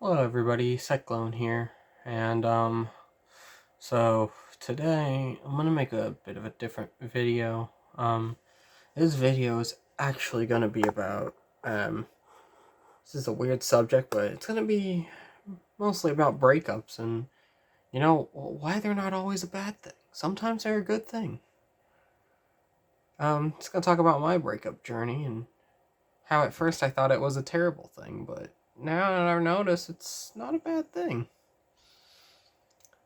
Hello everybody, Cyclone here, and so today I'm gonna make a bit of a different video. This video is actually gonna be about, this is a weird subject, but it's gonna be mostly about breakups and, why they're not always a bad thing. Sometimes they're a good thing. Just gonna talk about my breakup journey and how at first I thought it was a terrible thing, but now that I've noticed it's not a bad thing.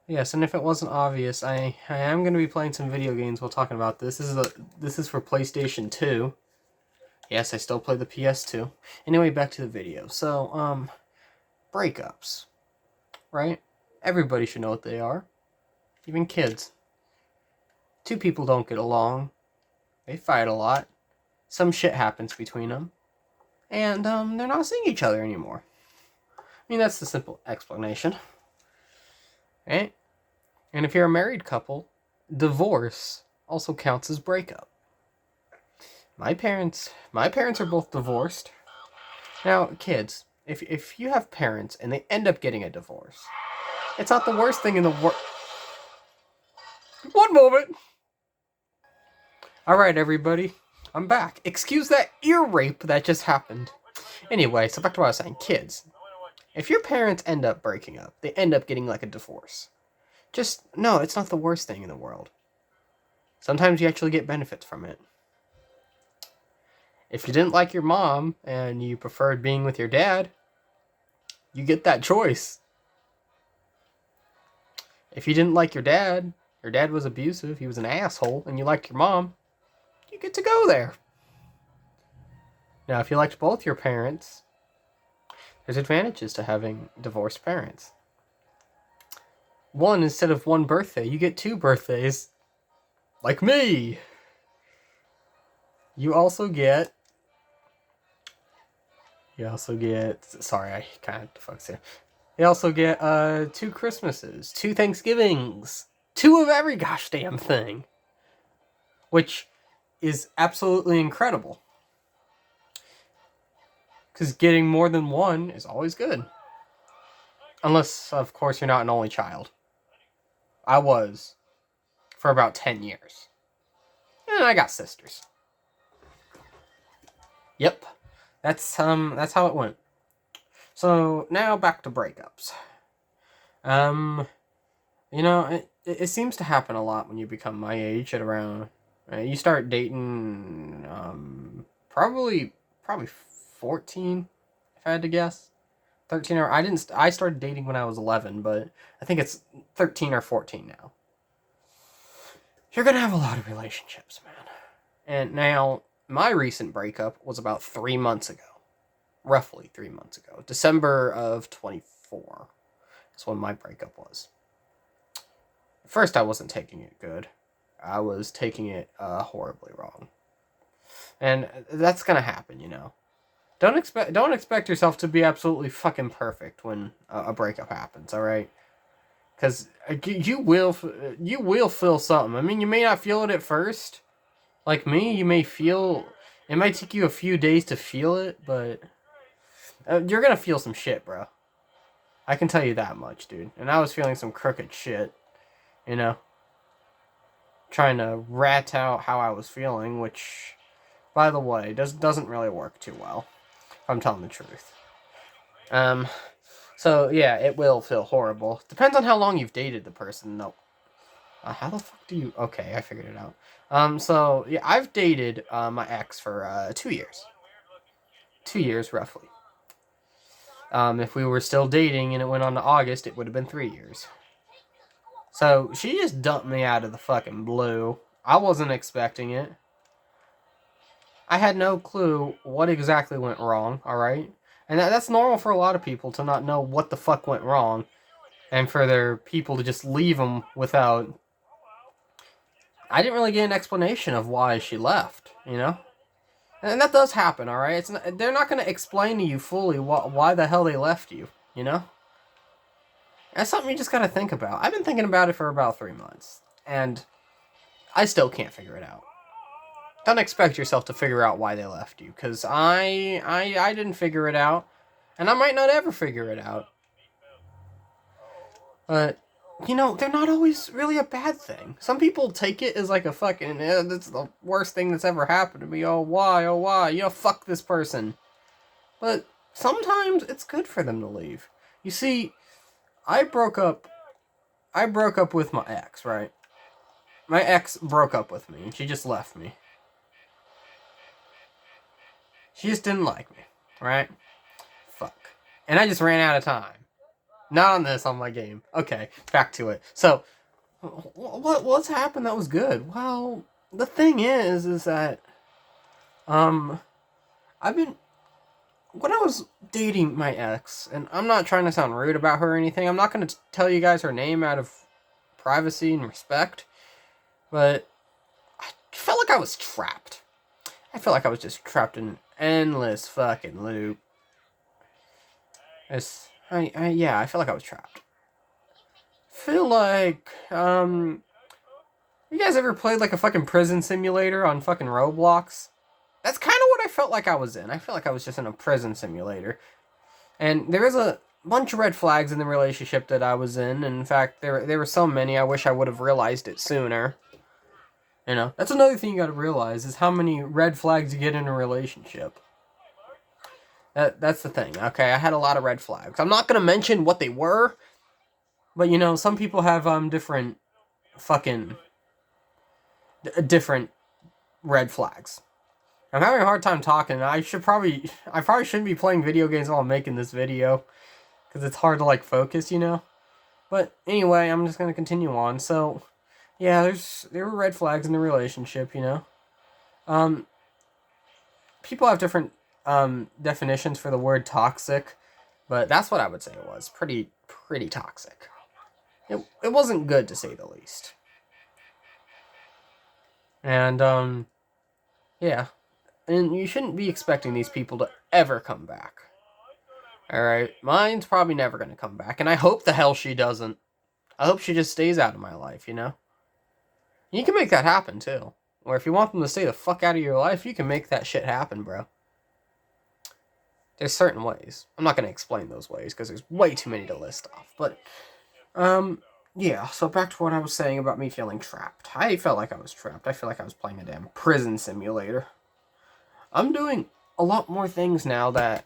Yes, and if it wasn't obvious, I am going to be playing some video games while talking about this. This is for PlayStation 2. Yes, I still play the PS2. Anyway, back to the video. So, breakups, right? Everybody should know what they are. Even kids. Two people don't get along. They fight a lot. Some shit happens between them. And, they're not seeing each other anymore. I mean, that's the simple explanation. Right? And if you're a married couple, divorce also counts as breakup. My parents are both divorced. Now, kids, if you have parents and they end up getting a divorce, it's not the worst thing in the world. One moment. All right, everybody, I'm back. Excuse that ear rape that just happened. Anyway, so back to what I was saying, kids. If your parents end up breaking up, they end up getting like a divorce. Just no, it's not the worst thing in the world. Sometimes you actually get benefits from it. If you didn't like your mom and you preferred being with your dad, you get that choice. If you didn't like your dad was abusive, he was an asshole, and you liked your mom, you get to go there. Now, if you liked both your parents, there's advantages to having divorced parents. One, instead of one birthday, you get two birthdays. Like me! You also get... Sorry, I kind of fucks here. You also get, 2 Christmases, 2 Thanksgivings, 2 of every gosh damn thing. Which is absolutely incredible. Because getting more than one is always good. Unless, of course, you're not an only child. I was. For about 10 years. And I got sisters. Yep. That's how it went. So, now back to breakups. It seems to happen a lot when you become my age at around... you start dating, probably 14, if I had to guess. 13 or... I started dating when I was 11, but I think it's 13 or 14 now. You're gonna have a lot of relationships, man. And now, my recent breakup was about 3 months ago. Roughly 3 months ago. December of 24. That's when my breakup was. At first, I wasn't taking it good. I was taking it horribly wrong. And that's gonna happen, you know. Don't expect yourself to be absolutely fucking perfect when a breakup happens, alright? Because you will feel something. I mean, you may not feel it at first. Like me, you may feel... It might take you a few days to feel it, but... you're gonna feel some shit, bro. I can tell you that much, dude. And I was feeling some crooked shit. You know? Trying to rat out how I was feeling, which, by the way, doesn't really work too well. If I'm telling the truth. So, yeah, it will feel horrible. Depends on how long you've dated the person, though. How the fuck do you... Okay, I figured it out. So, yeah, I've dated my ex for 2 years. 2 years, roughly. If we were still dating and it went on to August, it would have been 3 years. So, she just dumped me out of the fucking blue. I wasn't expecting it. I had no clue what exactly went wrong, alright? And that's normal for a lot of people to not know what the fuck went wrong. And for their people to just leave them without... I didn't really get an explanation of why she left, you know? And that does happen, alright? They're not going to explain to you fully why the hell they left you, you know? That's something you just got to think about. I've been thinking about it for about 3 months. And I still can't figure it out. Don't expect yourself to figure out why they left you, because I didn't figure it out, and I might not ever figure it out. But, they're not always really a bad thing. Some people take it as like a fucking, that's the worst thing that's ever happened to me. Oh, why? Oh, why? Fuck this person. But sometimes it's good for them to leave. You see, I broke up. I broke up with my ex, right? My ex broke up with me, and she just left me. She just didn't like me, right? Fuck. And I just ran out of time. Not on this, on my game. Okay, back to it. So, what's happened that was good? Well, the thing is that, um, I've been, when I was dating my ex, and I'm not trying to sound rude about her or anything, I'm not going to tell you guys her name out of privacy and respect, but I felt like I was trapped. I felt like I was just trapped in an endless fucking loop. Yeah, I feel like I was trapped. Feel like, you guys ever played like a fucking prison simulator on fucking Roblox? That's kind of what I felt like I was in. I felt like I was just in a prison simulator. And there is a bunch of red flags in the relationship that I was in. In fact, there were so many, I wish I would have realized it sooner. That's another thing you gotta realize, is how many red flags you get in a relationship. That's the thing, okay? I had a lot of red flags. I'm not gonna mention what they were, but some people have different fucking different red flags. I'm having a hard time talking. I probably shouldn't be playing video games while I'm making this video, because it's hard to like focus, But anyway, I'm just gonna continue on. So, yeah, there were red flags in the relationship, Um, people have different definitions for the word toxic, but that's what I would say it was. Pretty toxic. It wasn't good, to say the least. And yeah. And you shouldn't be expecting these people to ever come back. Alright? Mine's probably never gonna come back, and I hope the hell she doesn't. I hope she just stays out of my life, You can make that happen, too. Or if you want them to stay the fuck out of your life, you can make that shit happen, bro. There's certain ways. I'm not gonna explain those ways, because there's way too many to list off. But, yeah, so back to what I was saying about me feeling trapped. I felt like I was trapped. I feel like I was playing a damn prison simulator. I'm doing a lot more things now that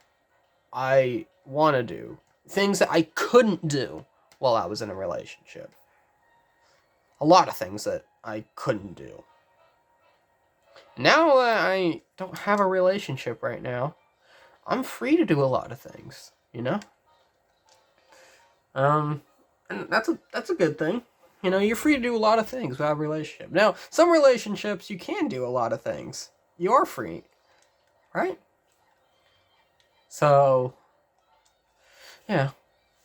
I want to do. Things that I couldn't do while I was in a relationship. A lot of things that I couldn't do. Now that I don't have a relationship right now, I'm free to do a lot of things, And that's a good thing. You're free to do a lot of things without a relationship. Now, some relationships you can do a lot of things. You are free, right? So, yeah.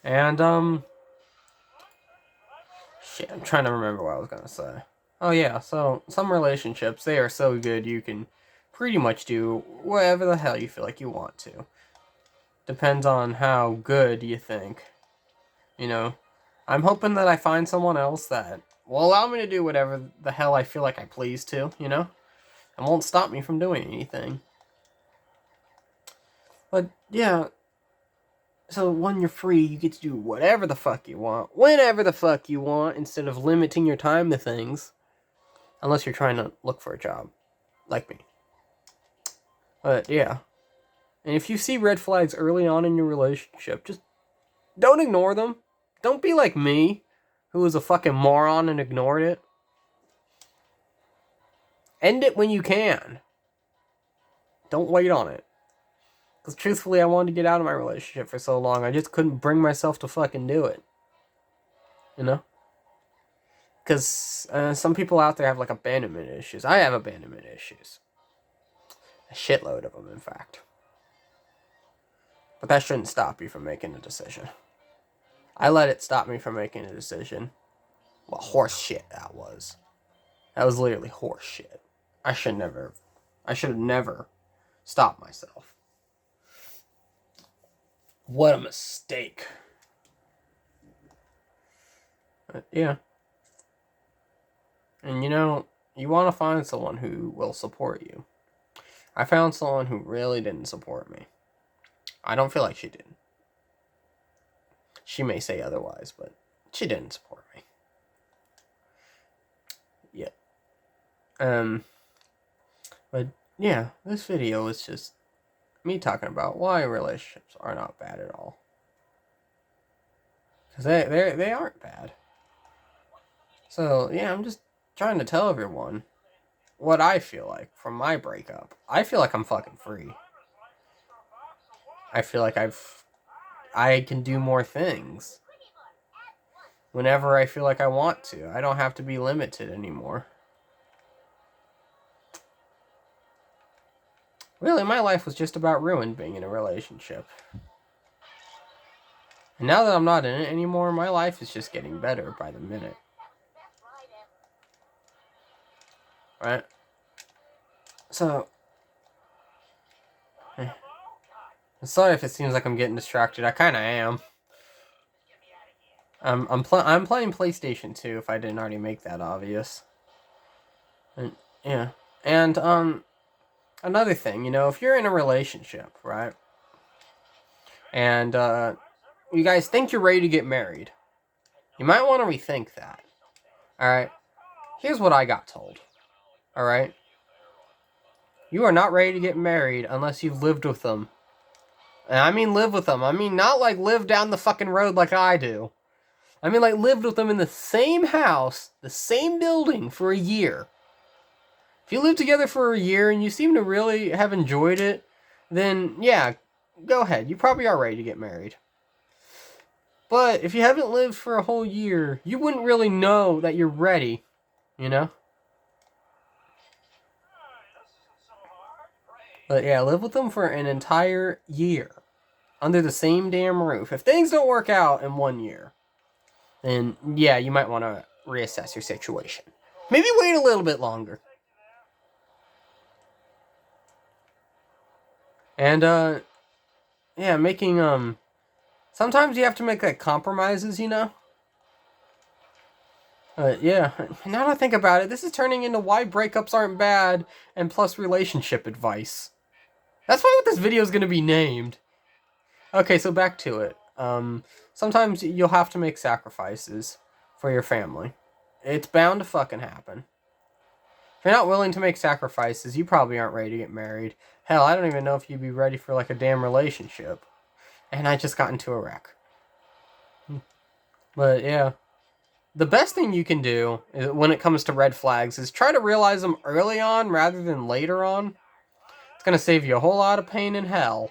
And shit, I'm trying to remember what I was gonna say. Oh yeah, so some relationships, they are so good you can pretty much do whatever the hell you feel like you want to. Depends on how good you think. I'm hoping that I find someone else that will allow me to do whatever the hell I feel like I please to, and won't stop me from doing anything. But yeah, so when you're free, you get to do whatever the fuck you want, whenever the fuck you want, instead of limiting your time to things. Unless you're trying to look for a job, like me. But yeah. And if you see red flags early on in your relationship, just don't ignore them. Don't be like me, who was a fucking moron and ignored it. End it when you can. Don't wait on it. Because truthfully, I wanted to get out of my relationship for so long, I just couldn't bring myself to fucking do it. Because some people out there have like abandonment issues. I have abandonment issues. A shitload of them, in fact. But that shouldn't stop you from making a decision. I let it stop me from making a decision. What horse shit that was. That was literally horse shit. I should have never stopped myself. What a mistake. But yeah. And you want to find someone who will support you. I found someone who really didn't support me. I don't feel like she did. She may say otherwise, but she didn't support me. Yeah. But yeah, this video is just me talking about why relationships are not bad at all. Because they aren't bad. So yeah, I'm just trying to tell everyone what I feel like from my breakup. I feel like I'm fucking free. I feel like I can do more things whenever I feel like I want to. I don't have to be limited anymore. Really, my life was just about ruined being in a relationship. And now that I'm not in it anymore, my life is just getting better by the minute. Right? So, I'm sorry if it seems like I'm getting distracted. I kind of am. I'm playing PlayStation 2 if I didn't already make that obvious. And yeah. And another thing, you know, if you're in a relationship, right? And you guys think you're ready to get married, you might want to rethink that. All right? Here's what I got told. All right? You are not ready to get married unless you've lived with them. And I mean live with them. I mean not like live down the fucking road like I do. I mean like lived with them in the same house, the same building for a year. If you live together for a year and you seem to really have enjoyed it, then yeah, go ahead. You probably are ready to get married. But if you haven't lived for a whole year, you wouldn't really know that you're ready, you know? But yeah, live with them for an entire year. Under the same damn roof. If things don't work out in 1 year, then yeah, you might want to reassess your situation. Maybe wait a little bit longer. And yeah, making sometimes you have to make like compromises, you know? Yeah, now that I think about it, this is turning into why breakups aren't bad and plus relationship advice. That's why what this video is going to be named. Okay, so back to it. Sometimes you'll have to make sacrifices for your family. It's bound to fucking happen. If you're not willing to make sacrifices, you probably aren't ready to get married. Hell, I don't even know if you'd be ready for like a damn relationship. And I just got into a wreck. But yeah. The best thing you can do when it comes to red flags is try to realize them early on rather than later on. It's going to save you a whole lot of pain and hell.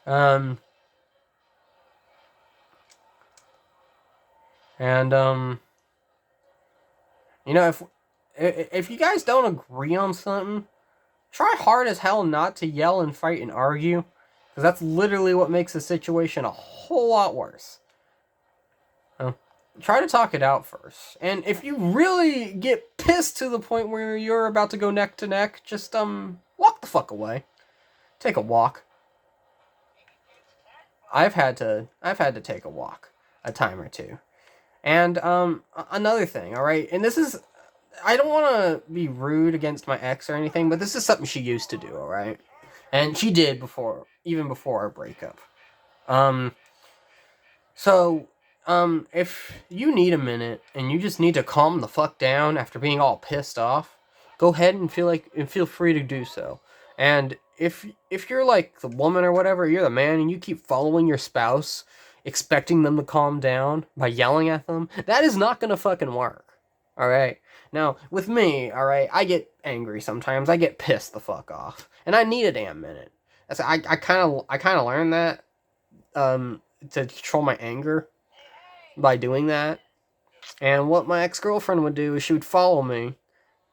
You know, if you guys don't agree on something, try hard as hell not to yell and fight and argue, because that's literally what makes the situation a whole lot worse. Try to talk it out first. And if you really get pissed to the point where you're about to go neck to neck, just walk the fuck away. Take a walk. I've had to take a walk a time or two. And another thing, all right? And this is I don't want to be rude against my ex or anything, but this is something she used to do, all right? And she did even before our breakup. So, if you need a minute and you just need to calm the fuck down after being all pissed off, go ahead and feel free to do so. And if you're like the woman or whatever, you're the man, and you keep following your spouse, expecting them to calm down by yelling at them, that is not gonna fucking work. All right. Now, with me, all right, I get angry sometimes. I get pissed the fuck off, and I need a damn minute. I kind of learned that to control my anger by doing that. And what my ex-girlfriend would do is she would follow me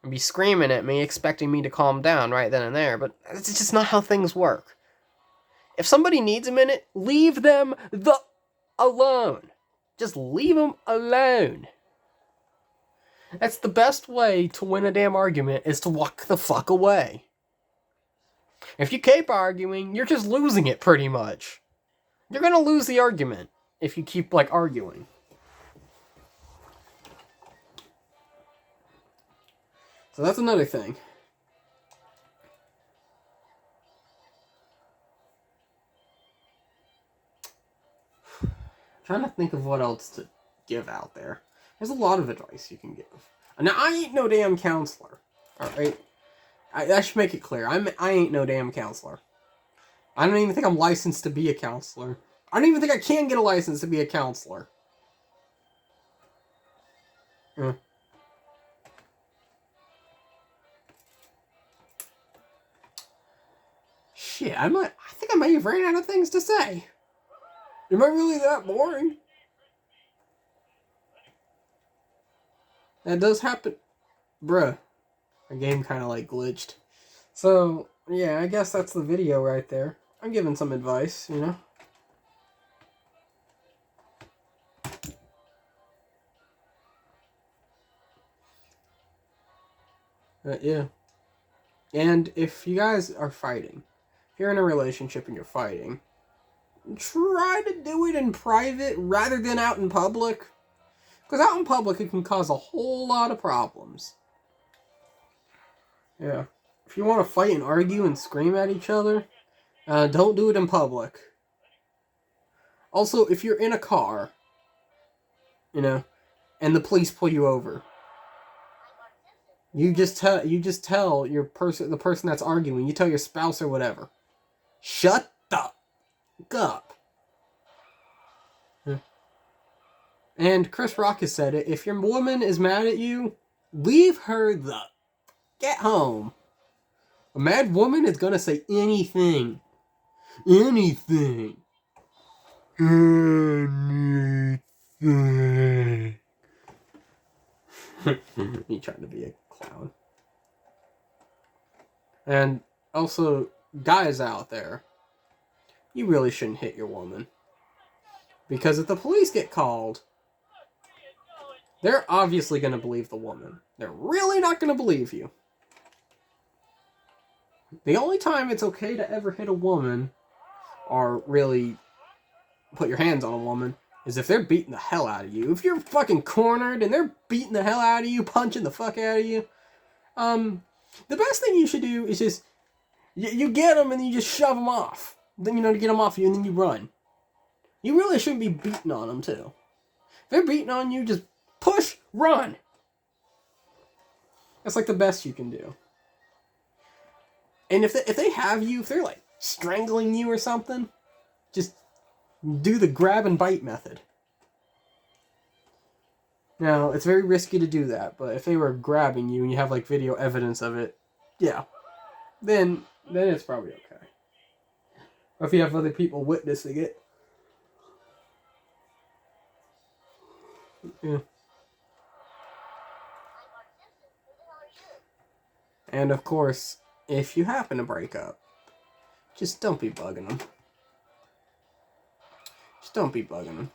and be screaming at me, expecting me to calm down right then and there. But it's just not how things work. If somebody needs a minute, leave them alone. Just leave them alone. That's the best way to win a damn argument, is to walk the fuck away. If you keep arguing, you're just losing it pretty much. You're gonna lose the argument if you keep like arguing. So that's another thing. trying to think of what else to give out there. There's a lot of advice you can give. Now, I ain't no damn counselor. Alright? I should make it clear. I ain't no damn counselor. I don't even think I'm licensed to be a counselor. I don't even think I can get a license to be a counselor. Shit, I think I might have ran out of things to say. Am I really that boring? That does happen. Bruh. Our game kind of like glitched. So, yeah, I guess that's the video right there. I'm giving some advice, you know? Yeah. And if you guys are fighting, if you're in a relationship and you're fighting, try to do it in private rather than out in public. Because out in public, it can cause a whole lot of problems. Yeah. If you want to fight and argue and scream at each other, don't do it in public. Also, if you're in a car, you know, and the police pull you over, you just tell the person that's arguing, you tell your spouse or whatever, shut the fuck up. Yeah. And Chris Rock has said it, if your woman is mad at you, leave her the get home. A mad woman is gonna say anything. Anything. Anything. You trying to be a clown. And also, guys out there, you really shouldn't hit your woman. Because if the police get called, they're obviously going to believe the woman. They're really not going to believe you. The only time it's okay to ever hit a woman, or really put your hands on a woman, is if they're beating the hell out of you. If you're fucking cornered and they're beating the hell out of you, punching the fuck out of you, the best thing you should do is just, you get them and then you just shove them off. Then, to get them off you, and then you run. You really shouldn't be beating on them, too. If they're beating on you, just push, run. That's like the best you can do. And if they have you, if they're like strangling you or something, just do the grab and bite method. Now, it's very risky to do that, but if they were grabbing you and you have like video evidence of it, yeah, then it's probably okay. Or if you have other people witnessing it. Yeah. And of course, if you happen to break up, just don't be bugging them. Just don't be bugging them.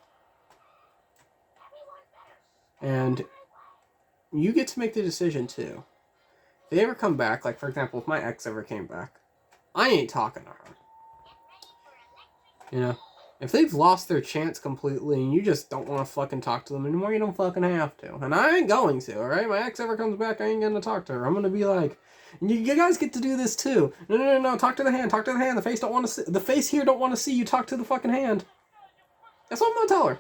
And you get to make the decision too. If they ever come back, like for example, if my ex ever came back, I ain't talking to her. If they've lost their chance completely and you just don't want to fucking talk to them anymore, you don't fucking have to. And I ain't going to, alright? My ex ever comes back, I ain't gonna talk to her. I'm gonna be like, you guys get to do this too. No, talk to the hand, The face don't want to see, the face here don't want to see you talk to the fucking hand. That's what I'm gonna tell her.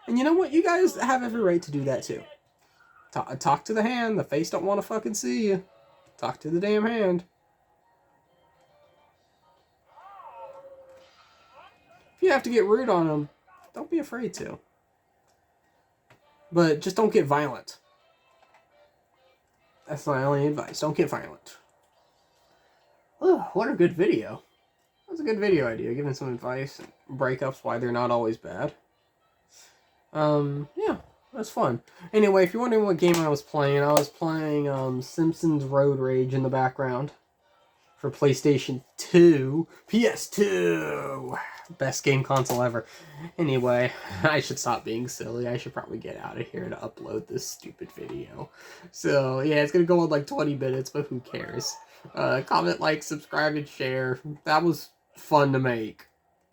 And you know what? You guys have every right to do that too. Talk to the hand, the face don't want to fucking see you. Talk to the damn hand. If you have to get rude on them, don't be afraid to. But just don't get violent. That's my only advice. Don't get violent. Oh, what a good video. That was a good video idea, giving some advice and breakups, why they're not always bad. Yeah, that's fun. Anyway, if you're wondering what game I was playing Simpsons Road Rage in the background for PlayStation 2. PS2! Best game console ever. Anyway, I should stop being silly. I should probably get out of here to upload this stupid video. So, yeah, it's gonna go on like 20 minutes, but who cares? Comment, like, subscribe, and share. That was fun to make,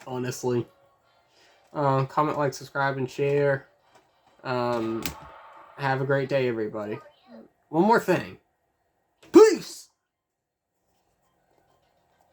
honestly. Comment, like, subscribe, and share. Have a great day, everybody. One more thing. Peace!